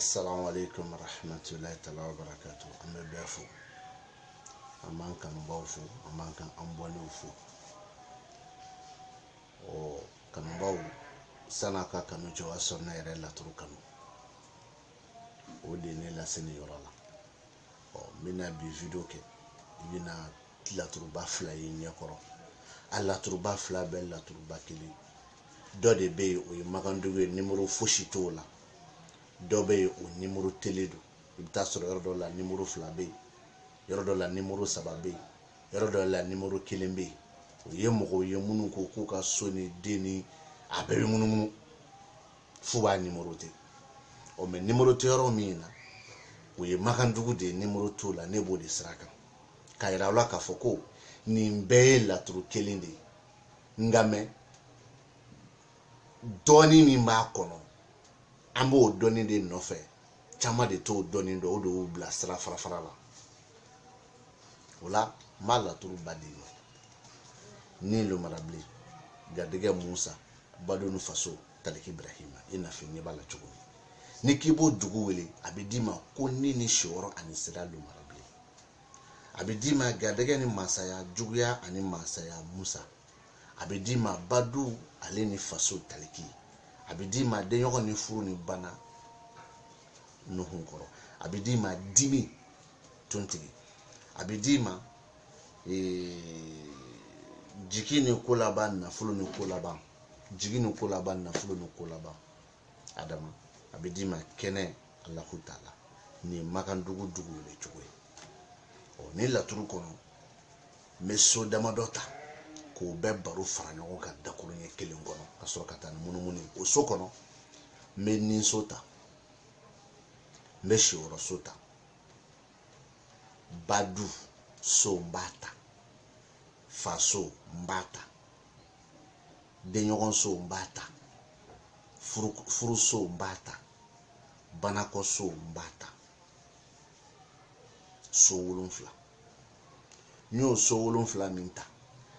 Assalamu alaikum warahmatullahi ta'ala wa barakatuh. Ame befu. Amankan bawfu, amankan ambwanufu. O kanbaw sana ka kanu jowa sonna yere la turu kanu. O de ne la seni yorala. O mina bi video ke bina la turu ba fla yi nyakoro. Alla turu ba fla be la turu ba kili. Do de be o maganduwe numéro foshi tola. Dobe o numéro télé do ibta soro yoro la numéro flabe yoro la numéro sababe yoro la numéro kilembe o yemogo yemunu ko ku ka soni deni abebe munu fuba numéro te o me numéro te yoro mina o ye makandugu de numéro to la nebo de sraka kayira la ka foko ni mbe la tru kelinde ngame doni mi ma kono ambo doni de nofe chama de to doni do do bla sra fara la wala mala turu badino ni lo marabli gadege Musa badonu faso taliki Ibrahima ina finye bala chugo ni kibo dugu wele abidima ko ni shoro ani sira lo marabli abidima gadege ni masaya juguya ani masaya Musa abidima badu ale ni faso taliki abidima de yoko ni furu ni bana no hunkoro abidima dimi tontigi abidima jikini kulaban na fulu ni kulaban jigini kulaban na fulu ni kulaban adama abidima kene Allahu Taala ni makandugu dugu le chukwe o ni laturu kono meso damadota ko be baro fara ɲɔgɔn kan dakuru ɲɛ kelen kɔnɔ ka sɔrɔ ka taa ni munumunu o so kɔnɔ n bɛ ninso ta n bɛ siyɔrɔ so ta badu so n b'a ta faso n b'a ta denɲɔgɔn so n b'a ta furu so n b'a ta banakɔ so n b'a ta so 7 n y'o so 7 min ta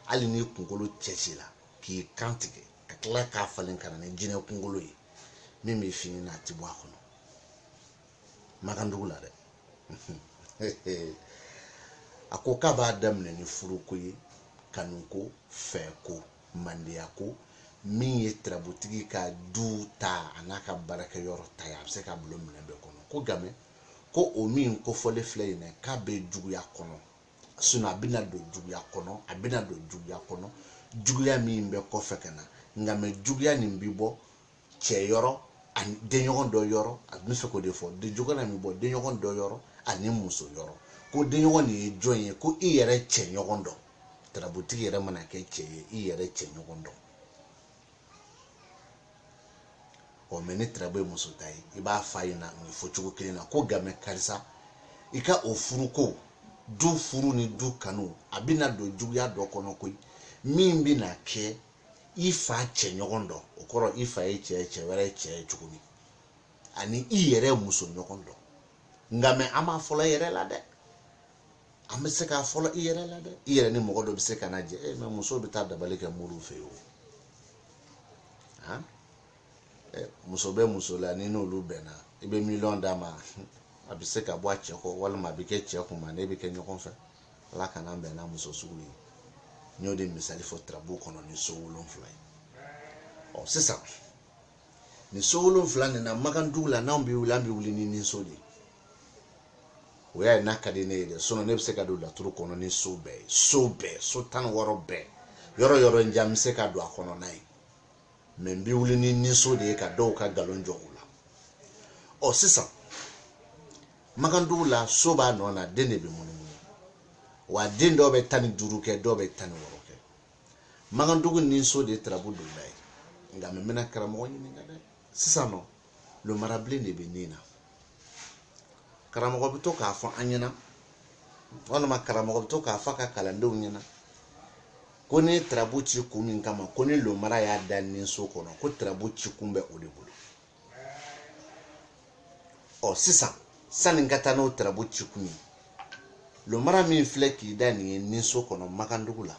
hali ni kunkolo cɛci la k'i kan tigɛ ka tila k'a falen kana ni jinɛ kunkolo ye min bɛ fini na a ti bɔ a kɔnɔ makandugu la dɛ a ko k'a b'a daminɛ ni furuko ye kanuko fɛko mandeyako min ye tirabutigi ka du ta a n'a ka baarakɛyɔrɔ ta ye a bɛ se ka bulon minɛ bɛɛ kɔnɔ ko game ko o min kofɔlen filɛ yen dɛ k'a bɛ juguya kɔnɔ sino a bɛna don juguya kɔnɔ a bɛna don juguya kɔnɔ juguya min bɛ kɔfɛ ka na nka mɛ juguya nin bɛ bɔ cɛ yɔrɔ ani denɲɔgɔn dɔ yɔrɔ a bɛ fɛ k'o de fɔ juguya nin bɛ bɔ denɲɔgɔn dɔ yɔrɔ ani muso yɔrɔ ko denɲɔgɔn nin ye jɔn ye ko i yɛrɛ cɛ ɲɔgɔn dɔn tarabutigi yɛrɛ mana kɛ cɛ ye i yɛrɛ cɛ ɲɔgɔn dɔn o mɛ ni tarabu ye muso ta ye i b'a f'a ɲɛna nin fɔcogo kelen na ko game karisa i ka o furuko du furu ni du kanu a bɛna don juguya dɔ kɔnɔ koyi min bɛna kɛ i fa cɛ ɲɔgɔn dɔn o kɔrɔ i fa ye cɛ wɛrɛ ye cɛ ye cogo min ani i yɛrɛ muso ɲɔgɔn dɔn nka mɛ an b'a fɔlɔ i yɛrɛ la dɛ an bɛ se k'a fɔlɔ i yɛrɛ la dɛ i yɛrɛ ni mɔgɔ dɔ bɛ se ka na jɛ mɛ muso bɛ taa dabali kɛ muru fɛ yen o muso bɛ muso la ni n'olu bɛnna i bɛ miliyɔn d'a ma a bɛ se ka bɔ a cɛ kɔ walima a bɛ kɛ cɛ kun ma ne bɛ kɛ ɲɔgɔn fɛ ala kana an bɛn n'a muso sugu ye n y'o de misali fɔ tarabu kɔnɔ ni so 7 ye ɔ sisan ni so 7 nin na makandugu la n'anw bɛ wuli an bɛ wuli ni ninso de ye o y'a ye n'a ka di ne ye dɛ sinon ne bɛ se ka don laturu kɔnɔ ni so bɛɛ ye so 16 bɛɛ yɔrɔ yɔrɔ n ja n bɛ se ka don a kɔnɔ n'a ye mɛ n bɛ wuli ni ninso de ye ka dɔw ka nkalon jɔ o la ɔ sisan makandugu la so b'a nɔ na den de bɛ munumunu wa den dɔw bɛ 15 kɛ dɔw bɛ 16 kɛ makandugu ni so de ye tarabu donda ye nka mɛ n bɛna karamɔgɔ ɲininka dɛ sisan nɔ lo marabilen de bɛ nin na karamɔgɔ bɛ to k'a fɔ an ɲɛna walima karamɔgɔ bɛ to k'a fɔ a ka kalandenw ɲɛna ko ni tarabu ci kun min kama ko ni lomara y'a da ni so kɔnɔ ko tarabu ci kun bɛ o de bolo ɔ sisan sani ka taa n'o tarabu ci kun ye lomara min filɛ k'i da nin ye ni so kɔnɔ makandugu la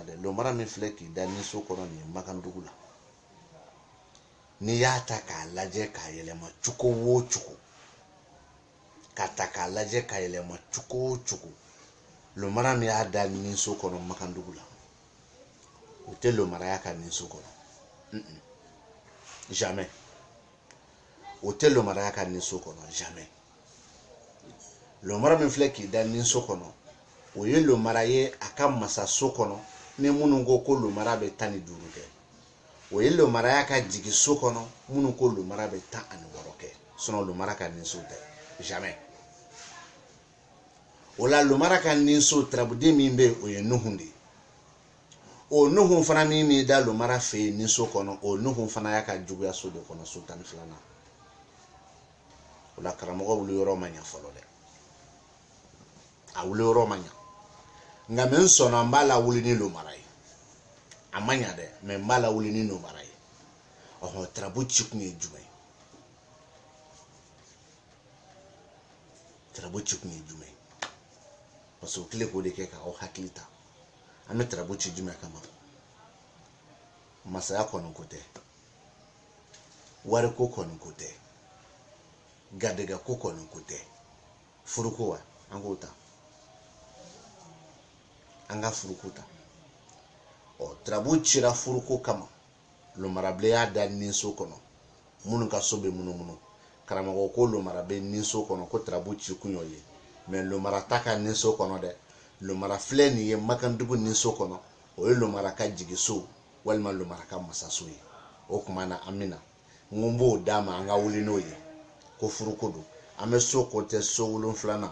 dɛ lomara min filɛ k'i da ni so kɔnɔ nin ye makandugu la ni y'a ta k'a lajɛ k'a yɛlɛma cogo o cogo ka ta k'a lajɛ k'a yɛlɛma cogo o cogo lomara min y'a da ninso kɔnɔ Makandugu la o tɛ lomaraya ka ninso kɔnɔ jamais o tɛ lomaraya ka ninso kɔnɔ jamais lomara min filɛ k'i da ninso kɔnɔ o ye lomara ye a ka masaso kɔnɔ ni minnu ko lomara bɛ 15 kɛ o ye lomaraya ka jigi so kɔnɔ minnu ko lomara bɛ 16 kɛ sinon lomara ka ninso tɛ jamais o la lomara ka ninso tarabuden min bɛ o ye Nuhun de o Nuhun fana min da lomara fɛ yen ninso kɔnɔ o Nuhun fana y'a ka juguya so de kɔnɔ so 12nan o la karamɔgɔ wuli yɔrɔ ma ɲɛ fɔlɔ dɛ a wuli yɔrɔ ma ɲɛ nka mɛ n sɔnna n b'a la wuli ni lomara ye a ma ɲɛ dɛ mɛ n b'a la wuli ni lomara ye ɔhɔn tarabu ci kun ye jumɛn tarabu ci kun ye jumɛn parce que o tile k'o de kɛ k'aw hakili ta an bɛ tarabu ci jumɛn kama masaya kɔni ko tɛ wariko kɔni ko tɛ garijɛgɛ ko kɔni ko tɛ furuko wa an k'o ta an ka furuko ta tarabu cira furuko kama lomarabilen y'a da ninso kɔnɔ minnu ka so bɛ munumunu karamɔgɔ ko lomara bɛ ninso kɔnɔ ko tarabu ci kun y'o ye mais lomara ta ka ninso kɔnɔ dɛ lomara filɛ nin ye Makandugu ninso kɔnɔ o ye lomara ka jigiso walima lomara ka masaso ye o tuma na an bɛna n ko n b'o d'a ma an ka wuli n'o ye ko furuko don an bɛ so compter so 7nan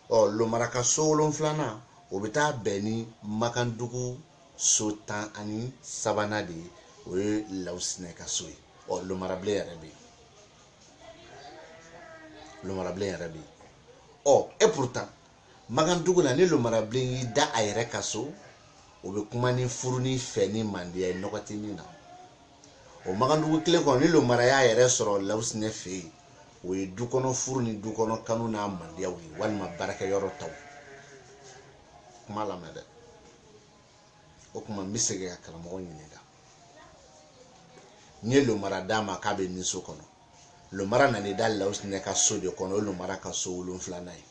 lomara ka so 7nan o bɛ taa bɛn ni Makandugu so 13nan de ye o ye Lawusinɛ ka so ye lomarabilen yɛrɛ bɛ yen lomarabilen yɛrɛ bɛ yen et pourtant Makandugu la ni lomarabilen y'i da a yɛrɛ ka so o bɛ kuma ni furu ni fɛ ni mandiya ye nɔgɔ tɛ min na o Makandugu kelen kɔnɔ ni lomara y'a yɛrɛ sɔrɔ Lawusinɛ fɛ yen o ye dukɔnɔ furu ni dukɔnɔ kanu n'a mandiyaw ye walima baarakɛyɔrɔ taw kuma lamɛn dɛ o kuma n bɛ segin ka karamɔgɔ ɲininka n ye lomara d'a ma k'a bɛ ninso kɔnɔ lomara nan'i da Lawusinɛ ka so de kɔnɔ o lomara ka so 7nan ye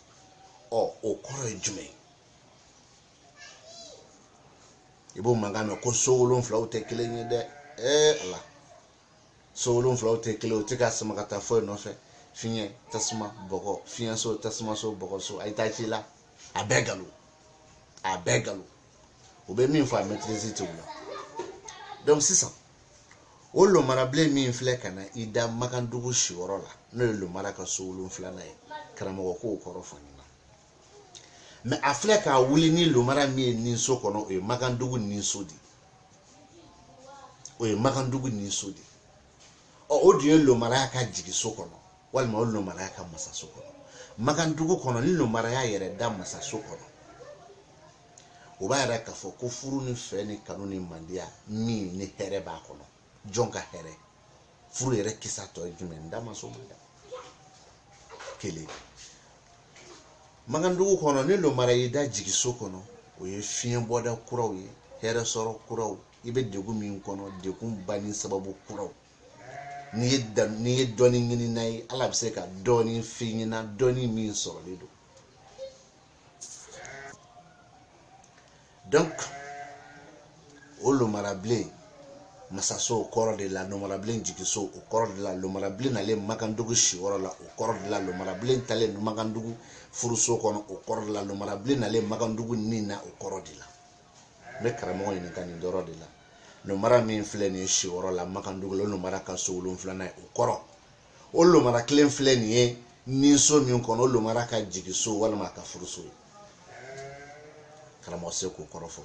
o kɔrɔ ye jumɛn i b'o mankan mɛn ko so 7 tɛ kelen ye dɛ ala so 7 tɛ kelen o tɛ ka sama ka taa foyi nɔfɛ fiɲɛ tasuma bɔgɔ fiɲɛ so tasuma so bɔgɔ so a ye taa ci la a bɛɛ nkalon o bɛ min fɔ a maîtrise tɛ o la donc sisan o lomarabilen min filɛ ka na i da Makandugu siyɔrɔ la n'o ye lomara ka so 7nan ye karamɔgɔ k'o kɔrɔ fɔ n ɲɛna mais a filɛ k'a wuli ni lomara min ye ninso kɔnɔ o ye Makandugu ninso de o ye Makandugu ninso de o dun ye lomaraya ka jigiso kɔnɔ walima o lomaraya ka masaso kɔnɔ Makandugu kɔnɔ ni lomaraya yɛrɛ da masaso kɔnɔ o b'a yɛrɛ k'a fɔ ko furu ni fɛ ni kanu ni mandiya min ni hɛrɛ b'a kɔnɔ jɔn ka hɛrɛ furu yɛrɛ kisa tɔ ye jumɛn n da ma s'o ma dɛ kelen Makandugu kɔnɔ ni lomara y'i da jigiso kɔnɔ o ye fiɲɛ bɔda kuraw ye hɛrɛ sɔrɔ kuraw i bɛ degun min kɔnɔ degun banni sababu kuraw n'i ye dɔɔni ɲini n'a ye ala bɛ se ka dɔɔni f'i ɲɛna dɔɔni min sɔrɔlen don donc o lomarabilen masaso o kɔrɔ de la lomarabilen jigiso o kɔrɔ de la lomarabilen nalen Makandugu siyɔrɔ la o kɔrɔ de la lomarabilen talen Makandugu furuso kɔnɔ o kɔrɔ de la lomarabilen nalen Makandugu nin na o kɔrɔ de la n bɛ karamɔgɔ ɲininka nin dɔrɔn de la lomara min filɛ nin ye siyɔrɔ la Makandugu la o lomara ka so 7nan ye o kɔrɔ o lomara kelen filɛ nin ye ninso min kɔnɔ o lomara ka jigiso walima a ka furuso ye karamɔgɔ se k'o kɔrɔ fɔ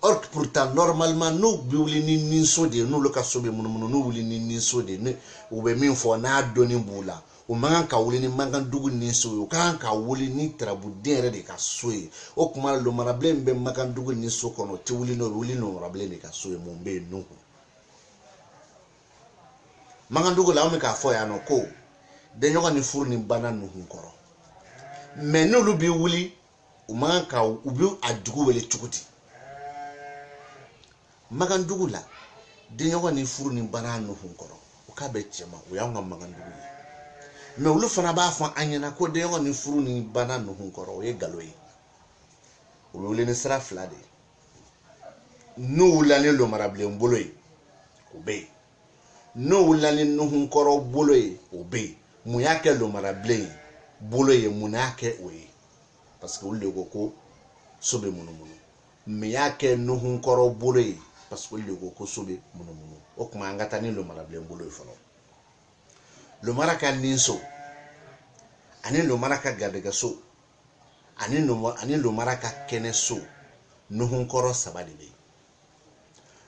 or pourtant normalement n'u bɛ wuli ni ninso de ye n'olu ka so bɛ munumunu n'u wuli ni ninso de ye u bɛ min fɔ n'a dɔnni b'u la o man kan ka wuli ni Makandugu ninso ye o kan ka wuli ni tarabuden yɛrɛ de ka so ye o tuma lomarabilen bɛ Makandugu ninso kɔnɔ o tɛ wuli n'o ye wuli lomarabilen de ka so ye mun bɛ yen Nuhun Makandugu la an bɛ k'a fɔ yan nɔ ko denɲɔgɔn ni furu ni banna Nuhun kɔrɔ mais n'olu bɛ wuli u man kan ka u bɛ a dugu wele cogo di Makandugu la denɲɔgɔn ni furu ni banna Nuhun kɔrɔ o ka be chema o ya nga magandugu me ulu fana ba fa anyana ko de ni furu ni bana no hun koro o ye galoyi o wele ni sra flade no wulani lo marable mboloyi o be no wulani no hun koro boloyi o be mu yake lo marable boloyi mu na ke oyi parce que ulle go ko sobe munu me yake no hun koro boloyi parce que ulle go ko sobe munu o kuma angata ni lo marable boloyi folo lo maraka ninso ani lo maraka gadega so ani lo maraka kene so no hun koro sabali be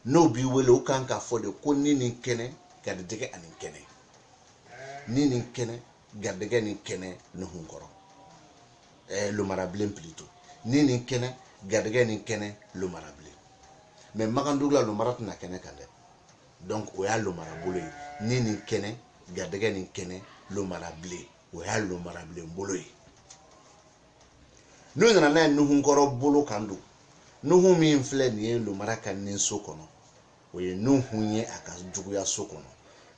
no bi wele o kan ka fo de ko nini kene gadege ani kene nini kene gadege ni kene no hun koro lo marable plutôt nini kene gadege ni kene lo marable mais magandugla lo marat na kene kande donc o ya lo marabule nini kene gadege ni kene lo marable o ya lo marable mbolo yi no na no hun koro bolo kandu no hun mi infle ni lo maraka nin so kono o ye no hun ye aka juguya so kono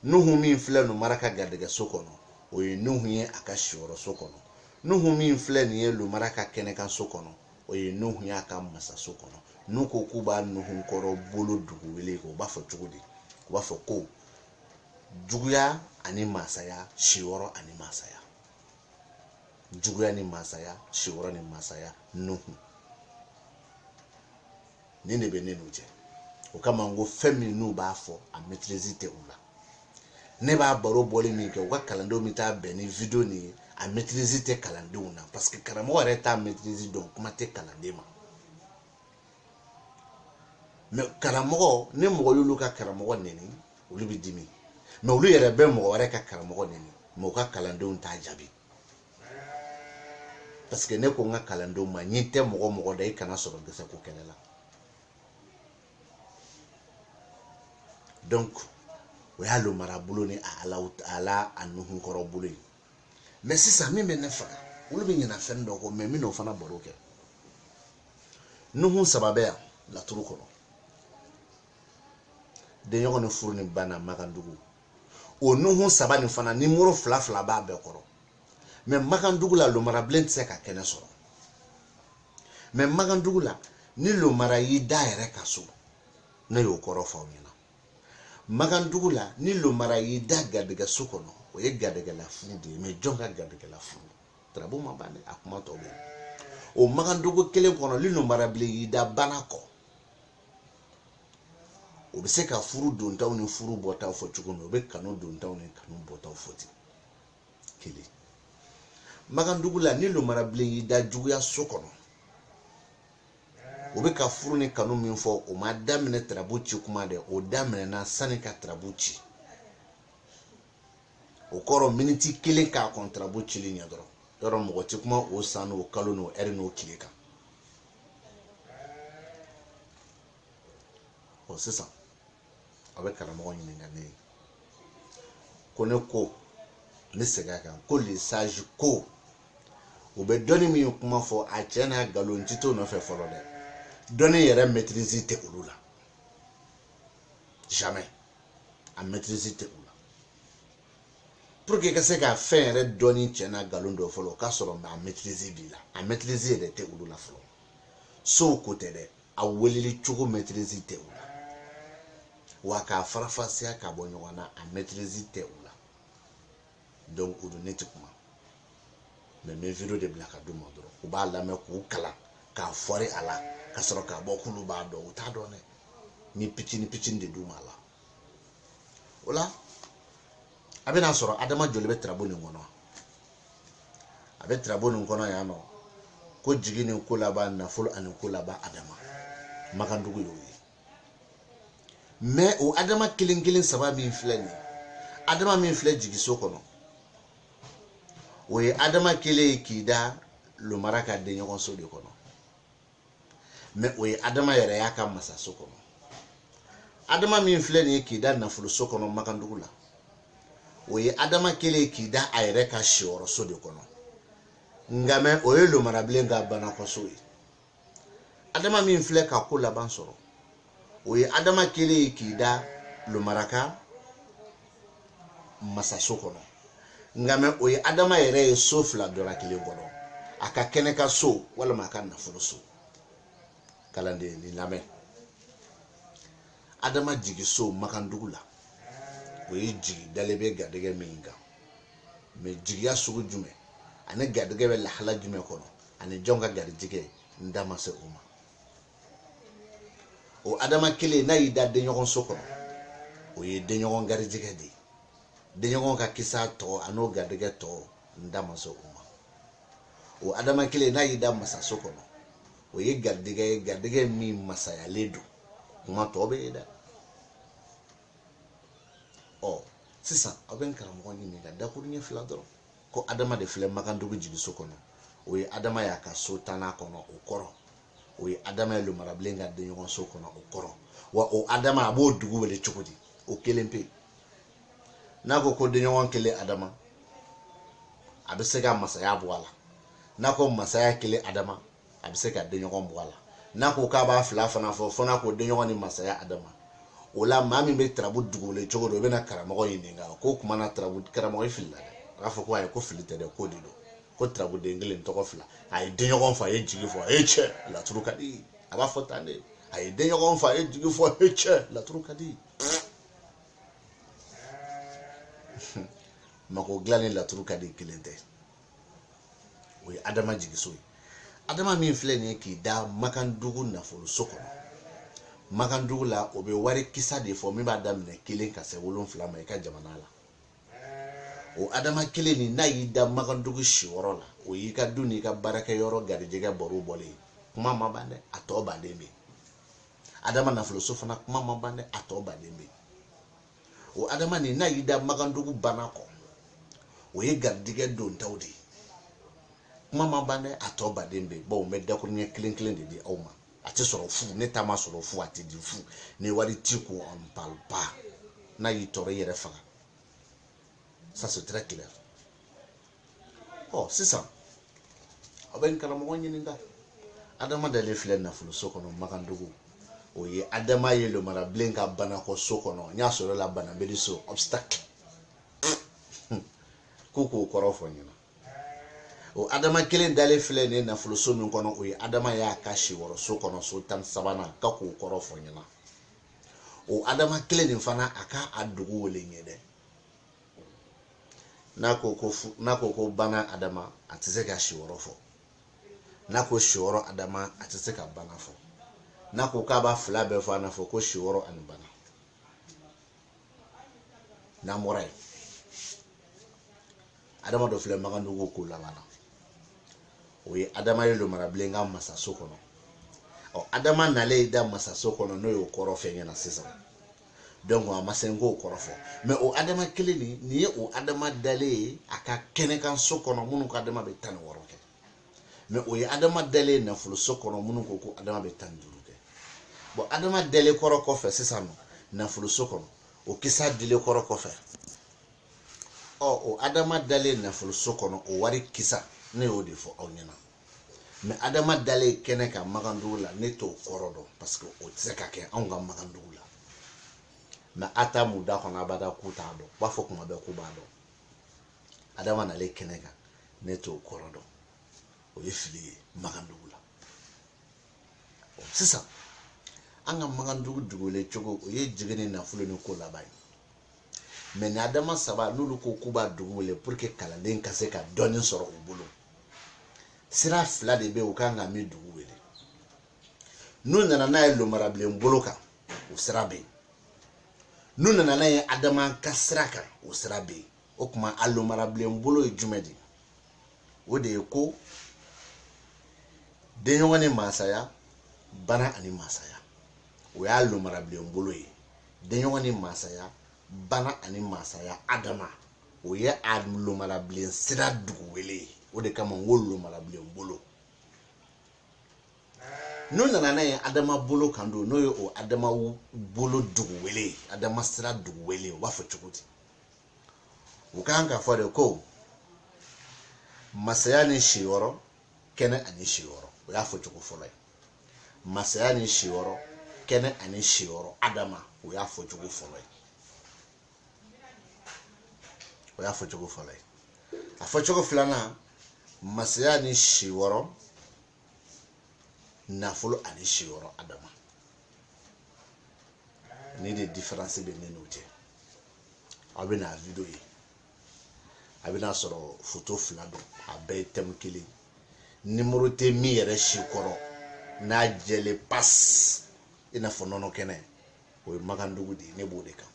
no hun mi infle no maraka gadege so kono o ye no hun ye aka shoro so kono no hun mi infle ni lo maraka kene kan so kono o ye no hun ye aka masa so kono no ko kuba no hun koro bolo dugu wele ko ba fo jugudi ko ba fo ko juguya ani masaya shiworo ani masaya juguya ni masaya shiworo ni masaya nuhu nene be nenu je o kama ngo femi nu ba fo a maîtriser te ula ne ba baro boli mi ke o ka kalando mi ta be ni video ni a maîtriser te kalando una parce que karamo are ta maîtriser donc kuma te kalande ma mais karamo ne mo yulu ka karamo neni o libi dimi mais olu yere be mo are ka karamo neni mo ka kalando ta jabi parce que ne ko nga kalando ma nyite mo da ikana soro gese ko kelela donc o ya lo marabulo ni ala anuhu koro bulo mais si ça mi ne faga olu bi nyina fen do ko mais mi no fana boroke nuhu sababe la turu kono de yoko no furu ni bana magandugu o nuhu sabani fana ni moro fla ba be koro mais magandugu la lo marablen se ka kene soro mais magandugu la ni lo mara yi daire kaso na yo koro fa nyina magandugu la ni lo mara yi da gadega sokono o ye gadega la furu de mais jonga gadega la furu trabo ma bane akuma to be o magandugu kelen kono li lo marable yi da banako o be se ka furu don taw ni furu bota fo chukuno o be kanu don taw ni kanu bota foti kele magandugu la ni lo marable yi da juguya sokono o be ka furu ni kanu min fo o ma damine trabuci kuma de o damine na sani ka trabuci o koro miniti kelen ka kontrabuci li nya doro yoro mo ti kuma o sanu o kalo no eri no kileka o c'est ça avec karamo nyi ngane kone ko ni sega kan ko le sage ko o be doni mi kuma fo a chena galo ntito no fe folo de doni yere maîtriser te ulula jamais a maîtriser te ulula pour que se ka faire doni chena galo ndo folo ka soro ma maîtriser bila a maîtriser de te ulula folo so côté de a welili chugo maîtriser te ulula waka farafasia ka bonyo wana a maîtriser te ulula donc o do netikuma mais mes vidéos de blaka do modoro o ba la me ko kala ka fori ala ka soro ka bokulu ba do o ta do ne ni pitini de do mala ola abena soro adama jole be trabo ni ngono abe trabo ni ngono ya no ko jigini ko laba na folo an ko laba adama makandugu yoyi mais o adama kilin saba mi fleni adama mi fle jigi sokono oye adama kele kida lo maraka de nyokon so de kono mais oye adama yere yaka masa sokono adama mi fleni kida na fulu sokono makandugu la oye adama kele kida ayere ka shioro so de kono ngame oye lo marable nga bana ko so adama mi fle ka ko laban soro oye adama kele kida lo maraka masa so kono ngame o ye adama yere ye so fla dora kile kono aka kene ka so wala maka nafolo so kalande ni lame adama jigi so makandugu la o ye jigi dalebe gadege minga me jigi ya sugu jume ane gadege be lahala jume kono ane jonga gadege ndama se uma o adama kile na yida de nyogon so kono o ye de nyogon gadege de nyogon ka kisa to ano gadege to ndama se uma o adama kile na yida masa so kono o ye gadege mi masaya ledu kuma to be da o sisa aben karamo ni ga da kurnya fila doro ko adama de file makandugu jigi so kono o ye adama ya ka so tana kono o koro o ye adama ya lumara blenga de nyon so kono o koro wa o adama abo dugu wele chukudi o kelempe nako ko de nyon kele adama abisega masaya bwala nako masaya kele adama abisega de nyon bwala nako ka ba fila fana fo nako de nyon ni masaya adama ola mami be trabu dugule chogo do bena karamo yinga ko kuma na trabu karamo filla afo ko ay ko filite de ko dido ko trabu de ngelen to ko filla ay de nyogon fa ye jigi fo eche la truka di aba fotane ay de nyogon fa ye jigi fo eche la truka di mako glani la truka di kilente we adama jigi so adama mi fle ni ki da makandugu na folo sokono makandugu la obe wari kisa de fo mi ba damne kilin ka se wolon flama ka jamana la o adama kile ni na yida makandugu shiworo la o yi ka duni ka baraka yoro garijega boru bole kuma mabande atoba dembe adama na filosofana kuma mabande atoba dembe o adama ni na yida makandugu banako o yi garijega don tawdi kuma mabande atoba dembe bo me dakurnya kilin de di awma ati soro fu ne tama soro fu ati di fu ne wari tiku on palpa na yitoro yere faga. Ça c'est très clair. Oh, c'est ça. Aben karamo nyininga. Adama dale fle na fulu sokono makandugu. Oye adama ye le mara blenka bana ko sokono nya soro la bana bedi so obstacle. Kuku korofo nyina. O adama kelen dale fle ne na fulu so min kono oye adama ya kashi woro sokono so tan sabana ka ku korofo nyina. O adama kelen mfana aka adugu wole nyede. Nako ko bana adama atiseka shiworo fo nako shiworo adama atiseka bana fo nako ka ba fla be fo na fo ko shiworo an bana na moray adama do fle magandugo ko la bana oye adama ye lo mara blenga masa sokono o adama nale da masa sokono no yo koro fe nyana sisa donc on masengo korofo mais o adama keleni ni o adama dale aka kene kan sokono munu ko adama be tan woroke mais o ya adama dale na fulu sokono munu ko adama be tan duruke bo adama dale koroko fe c'est ça no na fulu sokono o kisa dile koroko fe o adama dale na fulu sokono o wari kisa ne o defo onyana mais adama dale kene kan magandula ne to korodo parce que o tseka ke an ga magandula na ata muda kona bada kutado bafo kuma be kubado adama na le kenega neto korodo o yefili magandugula o sisa anga magandugu dugule chogo o ye jigeni na fulo ni ko labai mais na adama saba nulu ko kuba dugule pour que kala den kase ka doni soro o bolo sira fla de be o kanga mi dugule nu nana na lo marable mboloka o sira be nuna na ye adama kasraka o sirabe o kuma alomara blembolo e jumedi o de ko de nyongani masaya bana ani masaya o ya alomara blembolo e de nyongani masaya bana ani masaya adama o ya alomara blen sira duwele o de kama ngolo mara blembolo nuna na ye adama bolo kando no yo o adama bolo duwele adama sira duwele wa fo chukuti ukanga for the ko masaya ni shiworo kene ani shiworo ya fo chuku folay masaya ni shiworo kene ani shiworo adama o ya fo chuku folay o y'a fɔ cogo fɔlɔ ye a fɔ cogo filanan masaya ni si wɔrɔ nafolo ani si wɔrɔ adama ni de différence bɛ ne n'o cɛ aw bɛ na video ye a bɛ na sɔrɔ photo fila don a bɛɛ ye thème kelen numéro tɛ min yɛrɛ si kɔrɔ n'a jɛlen passe i n'a fɔ nɔnɔ kɛnɛ o ye makandugu de ye ne b'o de kan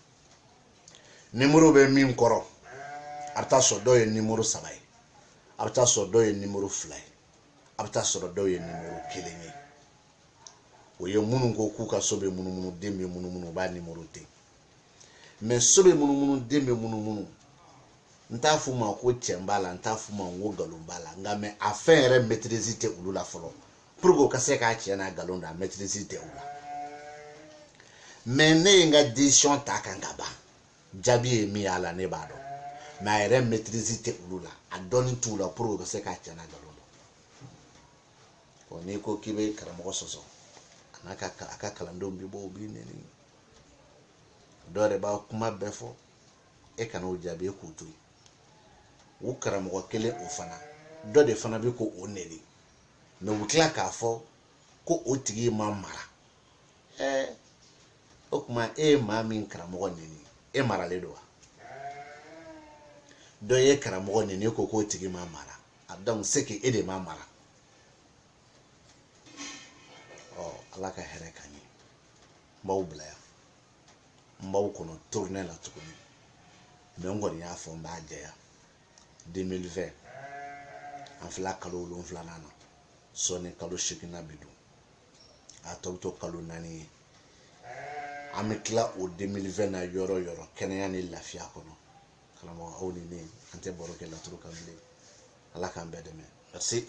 numéro bɛ min kɔrɔ a bɛ taa sɔrɔ dɔw ye numéro 3 ye a bɛ taa sɔrɔ dɔw ye numéro 2 ye a bɛ taa sɔrɔ dɔw ye numéro 1 ye o ye minnu ko k'u ka so bɛ munumunu den bɛ munumunu u b'a numéro ten mais so bɛ munumunu den bɛ munumunu n t'a f'u ma ko cɛn b'a la n t'a f'u ma ko nkalon b'a la nka mais a fɛn yɛrɛ maîtrise tɛ olu la fɔlɔ pour que o ka se k'a cɛn n'a nkalon don a maîtrise tɛ u la mais ne ye n ka décision ta kan ka ban jaabi ye min y'a la ne b'a dɔn mais a yɛrɛ maîtrise tɛ olu la a dɔnni t'u la pour que o ka se k'a cɛn n'a nkalon don n'i ko k'i bɛ karamɔgɔ sɔsɔ a ka kalandenw bɛ bɔ u b'i nɛni dɔw yɛrɛ b'a kuma bɛɛ fɔ e kana o jaabi e k'o to yen o karamɔgɔ kelen o fana dɔ de fana bɛ ko o nɛni mais u bɛ tila k'a fɔ ko o tigi ma mara o tuma e ye maa min karamɔgɔ nɛni e maralen don wa dɔ ye karamɔgɔ nɛni e ko k'o tigi ma mara a donc c'est que e de ma mara ala ka hɛrɛ k'an ye n b'aw bila yan n b'aw kɔnɔ tournée la tuguni mais n kɔni y'a fɔ n b'a jɛya 2020 an filɛ kalo 7 na sɔɔni kalo 8 bɛ don a tɔ bɛ to kalo 4 ye an bɛ tila o 2020 na yɔrɔ o yɔrɔ kɛnɛya ni lafiya kɔnɔ karamɔgɔ aw ni ne an tɛ baro kɛ laturu kan bilen ala k'an bɛɛ dɛmɛ merci